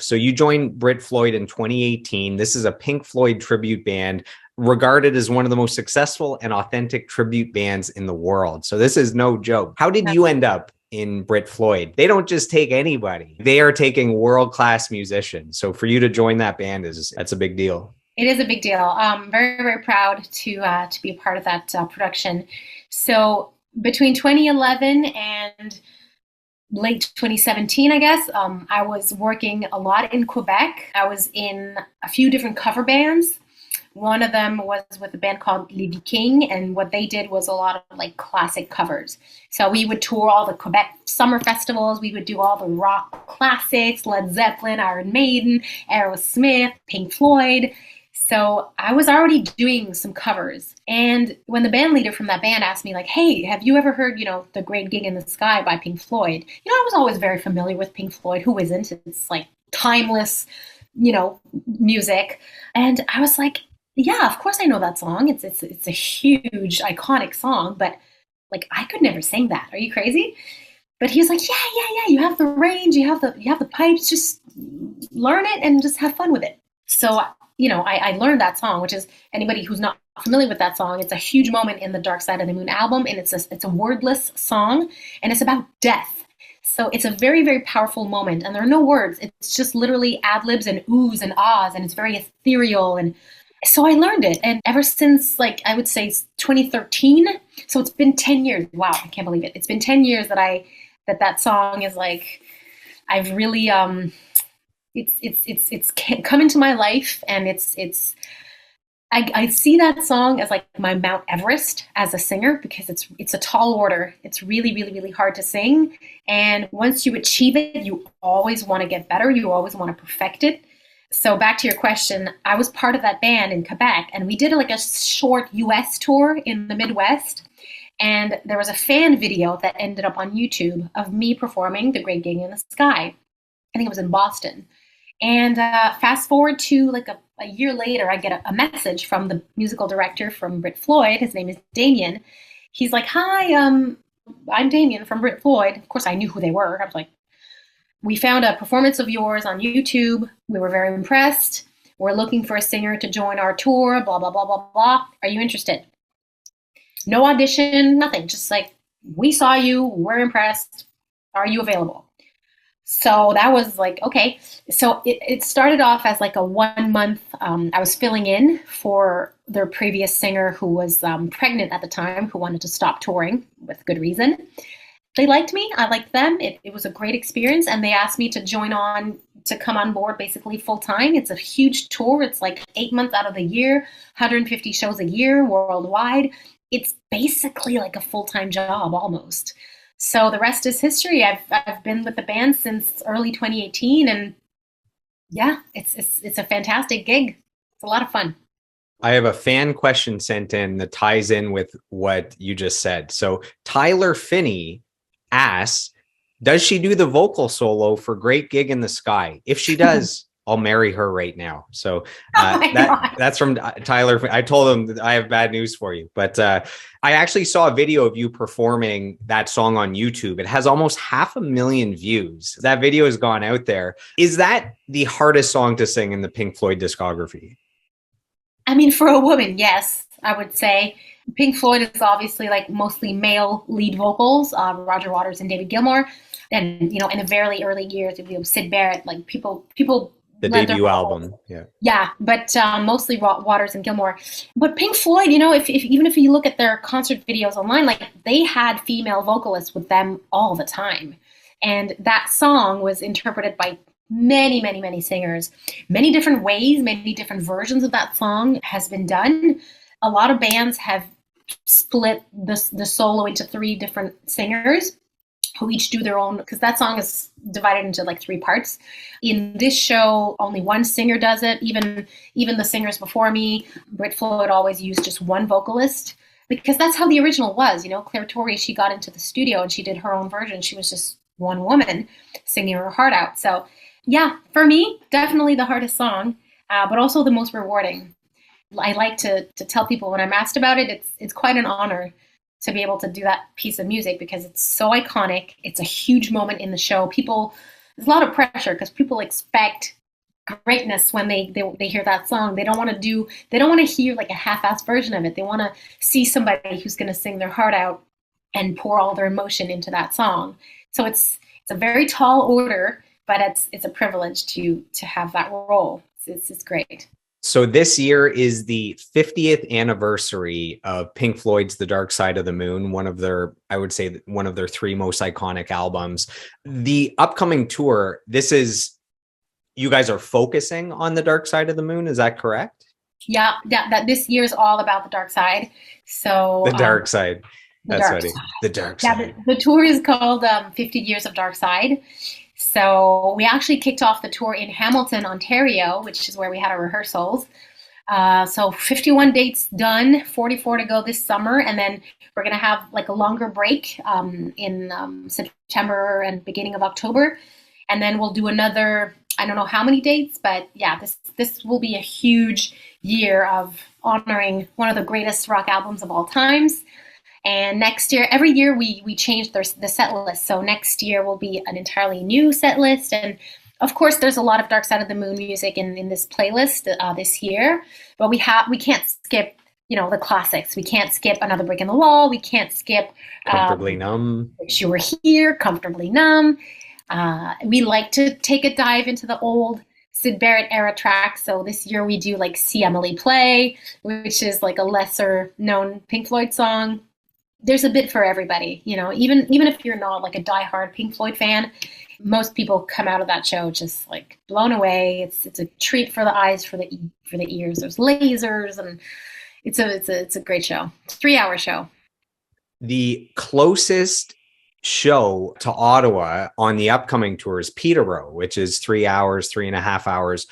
So you joined Brit Floyd in 2018. This is a Pink Floyd tribute band, regarded as one of the most successful and authentic tribute bands in the world. So this is no joke. How did you end up in Brit Floyd? They don't just take anybody. They are taking world-class musicians. So for you to join that band that's a big deal. It is a big deal. Very, very proud to be a part of that production. So between 2011 and late 2017, I guess, I was working a lot in Quebec. I was in a few different cover bands. One of them was with a band called Les Vikings, and what they did was a lot of like classic covers. So we would tour all the Quebec summer festivals. We would do all the rock classics, Led Zeppelin, Iron Maiden, Aerosmith, Pink Floyd. So I was already doing some covers. And when the band leader from that band asked me like, hey, have you ever heard, The Great Gig in the Sky by Pink Floyd? I was always very familiar with Pink Floyd. Who isn't? It's like timeless, music. And I was like, yeah, of course I know that song. It's a huge, iconic song, but like I could never sing that. Are you crazy? But he was like, yeah. You have the range, you have the pipes. Just learn it and just have fun with it. So I learned that song, which is, anybody who's not familiar with that song, it's a huge moment in the Dark Side of the Moon album, and it's a wordless song, and it's about death. So it's a very, very powerful moment, and there are no words. It's just literally ad-libs and oohs and ahs, and it's very ethereal. And so I learned it, and ever since, I would say 2013, so it's been 10 years. Wow, I can't believe it. It's been 10 years that song is like, I've really, it's come into my life, and I see that song as like my Mount Everest as a singer, because it's a tall order. It's really, really, really hard to sing. And once you achieve it, you always want to get better. You always want to perfect it. So back to your question, I was part of that band in Quebec, and we did like a short US tour in the Midwest. And there was a fan video that ended up on YouTube of me performing The Great Gig in the Sky. I think it was in Boston. And fast forward to like a year later, I get a message from the musical director from Brit Floyd. His name is Damien. He's like, hi, I'm Damien from Brit Floyd. Of course, I knew who they were. I was like, we found a performance of yours on YouTube. We were very impressed. We're looking for a singer to join our tour, blah, blah, blah, blah, blah. Are you interested? No audition, nothing. Just like, we saw you, we're impressed. Are you available? So that was like, okay. So it started off as like a 1 month, I was filling in for their previous singer who was pregnant at the time, who wanted to stop touring with good reason. They liked me. I liked them. It was a great experience. And they asked me to come on board basically full time. It's a huge tour. It's like 8 months out of the year, 150 shows a year worldwide. It's basically like a full-time job almost. So the rest is history. I've been with the band since early 2018, and yeah, it's a fantastic gig. It's a lot of fun. I have a fan question sent in that ties in with what you just said. So Tyler Finney asks, does she do the vocal solo for Great Gig in the Sky? If she does, I'll marry her right now. So that's from Tyler. I told him that I have bad news for you, but I actually saw a video of you performing that song on YouTube. It has almost 500,000 views. That video has gone out there. Is that the hardest song to sing in the Pink Floyd discography? I mean, for a woman, yes, I would say. Pink Floyd is obviously like mostly male lead vocals, Roger Waters and David Gilmour. And, in the very early years, Syd Barrett, like people the debut album. Yeah, but mostly Waters and Gilmour. But Pink Floyd, even if you look at their concert videos online, like they had female vocalists with them all the time. And that song was interpreted by many, many, many singers. Many different ways, many different versions of that song has been done. A lot of bands have split the solo into 3 different singers who each do their own, because that song is divided into like 3 parts. In this show, only one singer does it. Even the singers before me, Brit Floyd always used just one vocalist, because that's how the original was. Claire Torrey, she got into the studio and she did her own version. She was just one woman singing her heart out. So yeah, for me, definitely the hardest song, but also the most rewarding. I like to tell people when I'm asked about it, it's quite an honor to be able to do that piece of music, because it's so iconic. It's a huge moment in the show. People there's a lot of pressure because people expect greatness when they hear that song. They don't want to hear like a half-assed version of it. They want to see somebody who's going to sing their heart out and pour all their emotion into that song. So it's a very tall order, but it's a privilege to have that role. It's great. So this year is the 50th anniversary of Pink Floyd's The Dark Side of the Moon, I would say one of their three most iconic albums. The upcoming tour, you guys are focusing on The Dark Side of the Moon, is that correct? Yeah, that this year is all about the dark side. So The dark side. That's funny. The dark side. Yeah, the tour is called 50 Years of Dark Side. So we actually kicked off the tour in Hamilton, Ontario, which is where we had our rehearsals. So 51 dates done, 44 to go this summer. And then we're going to have like a longer break in September and beginning of October. And then we'll do another, I don't know how many dates, but yeah, this will be a huge year of honoring one of the greatest rock albums of all times. And next year, every year we change the set list. So next year will be an entirely new set list. And of course, there's a lot of Dark Side of the Moon music in this playlist this year. But we can't skip, the classics. We can't skip Another Brick in the Wall. We can't skip Comfortably Numb. Wish You Were Here, Comfortably Numb. We like to take a dive into the old Syd Barrett era tracks. So this year we do like See Emily Play, which is like a lesser known Pink Floyd song. There's a bit for everybody, even if you're not like a diehard Pink Floyd fan, most people come out of that show just like blown away. It's a treat for the eyes, for the ears. There's lasers, and it's a great show. 3-hour show. The closest show to Ottawa on the upcoming tour is Peterborough, which is 3 hours, 3.5 hours.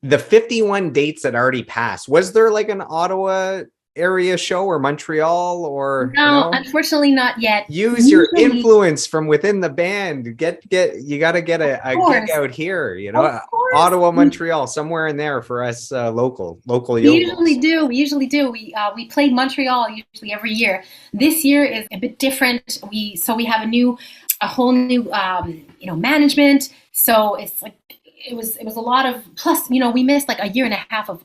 The 51 dates that already passed, was there like an Ottawa area show or Montreal or no? Unfortunately not yet. Use your influence from within the band. You got to get a gig out here, Ottawa, Montreal, somewhere in there for us local we usually do we play Montreal usually every year. This year is a bit different. We have a whole new management, so it's like it was a lot of, plus we missed like a year and a half of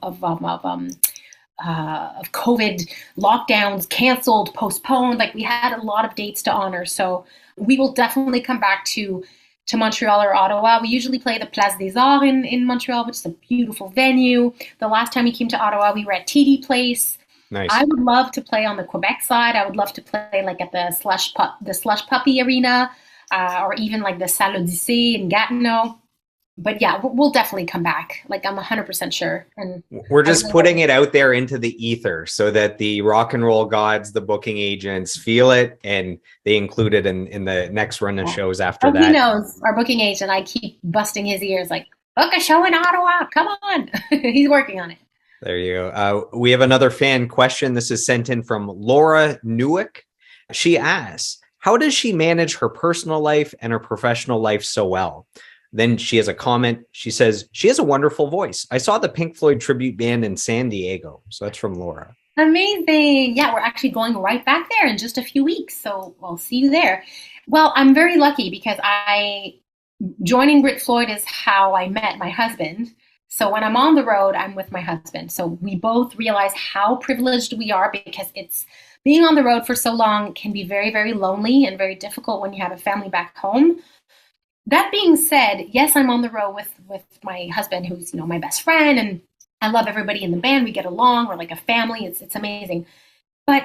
COVID lockdowns, canceled, postponed. Like we had a lot of dates to honor. So we will definitely come back to Montreal or Ottawa. We usually play the Place des Arts in Montreal, which is a beautiful venue. The last time we came to Ottawa, we were at TD Place. Nice. I would love to play on the Quebec side. I would love to play like at the Slush Puppy Arena, or even like the Salle Odyssée in Gatineau. But yeah, we'll definitely come back. Like I'm 100% sure. And we're just putting it out there into the ether so that the rock and roll gods, the booking agents feel it, and they include it in the next run of shows after that. He knows, our booking agent. I keep busting his ears like, book a show in Ottawa. Come on. He's working on it. There you go. We have another fan question. This is sent in from Laura Newick. She asks, how does she manage her personal life and her professional life so well? Then she has a comment. She says, she has a wonderful voice. I saw the Pink Floyd tribute band in San Diego. So that's from Laura. Amazing. Yeah, we're actually going right back there in just a few weeks. So I'll see you there. Well, I'm very lucky because joining Brit Floyd is how I met my husband. So when I'm on the road, I'm with my husband. So we both realize how privileged we are, because being on the road for so long can be very, very lonely and very difficult when you have a family back home. That being said, yes, I'm on the road with my husband, who's, my best friend, and I love everybody in the band. We get along. We're like a family. It's amazing. But,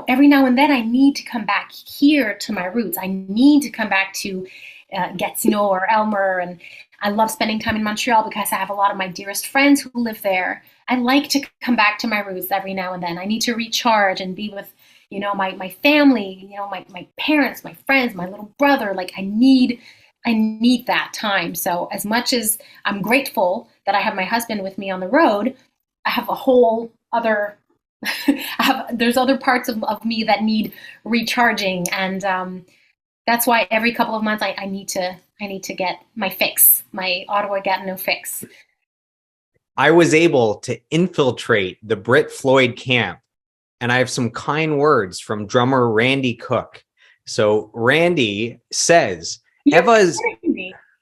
every now and then I need to come back here to my roots. I need to come back to Gatineau or Elmer. And I love spending time in Montreal because I have a lot of my dearest friends who live there. I like to come back to my roots every now and then. I need to recharge and be with my family, my parents, my friends, my little brother. Like I need that time. So as much as I'm grateful that I have my husband with me on the road, I have a whole other, there's other parts of me that need recharging. And that's why every couple of months I need to get my fix, my Ottawa Gatineau fix. I was able to infiltrate the Brit Floyd camp, and I have some kind words from drummer Randy Cook. So Randy says, Eva's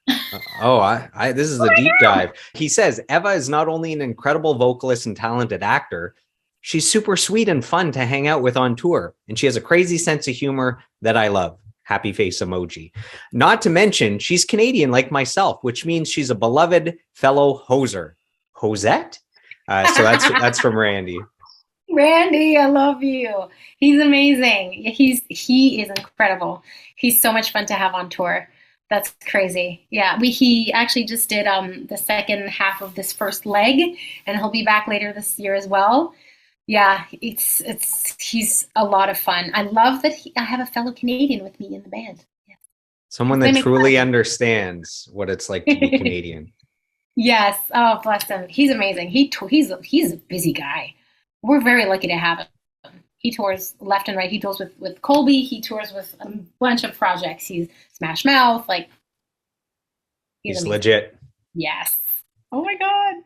This is the deep dive. He says Eva is not only an incredible vocalist and talented actor, she's super sweet and fun to hang out with on tour, and she has a crazy sense of humor that I love. Happy face emoji. Not to mention, she's Canadian like myself, which means she's a beloved fellow hoser. Hosette? So that's from Randy. Randy, I love you. He's amazing. He is incredible. He's so much fun to have on tour. That's crazy. Yeah, he actually just did the second half of this first leg, and he'll be back later this year as well. Yeah, he's a lot of fun. I love that I have a fellow Canadian with me in the band. Yeah. Someone that truly understands what it's like to be Canadian. Yes. Oh, bless him. He's amazing. He's a busy guy. We're very lucky to have him. He tours left and right. He tours with Colby. He tours with a bunch of projects. He's Smash Mouth. Like he's legit. Yes.